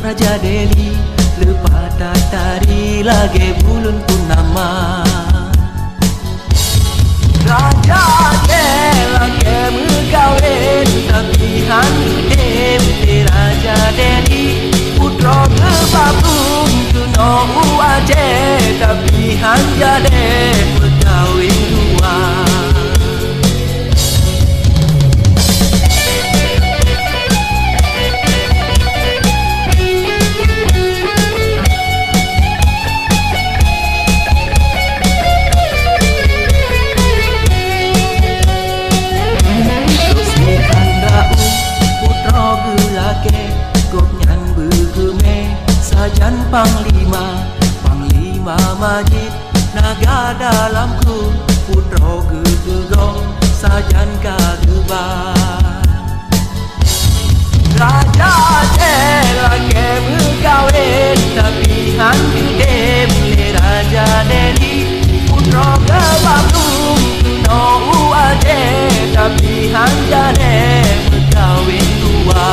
Raja Delhi lepas tari lagi bulan purnama. Raja Delhi lagi megawin tapi hantu Raja Delhi putra kebabung kuno aje tapi hanya deh berkawin dua. Sajan Panglima Majid naga dalamku putra gegegong sajan kagebar. Raja lagi megawin tapi hantu boleh Raja Delhi putra kebabung kuno aje tapi hanya deh megawin dua.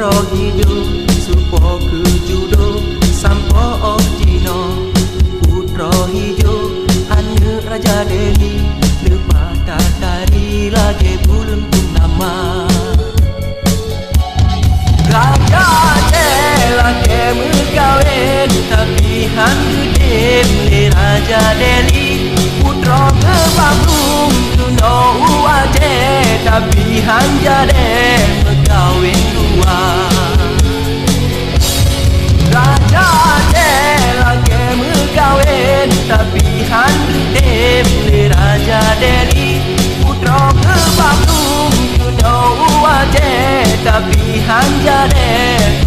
Hidup supo ke judo sampo Cino putra hijau ane Raja Delhi lepas tari lagi bulan purnama. Raja Delhi lagi megawin tapi hantu boleh Raja Delhi putra kebabung kuno aje tapi hanya deh megawin dua. Raja lagi megawin tapi hantu boleh Raja Delhi putra kebabung kuno aje tapi hanya deh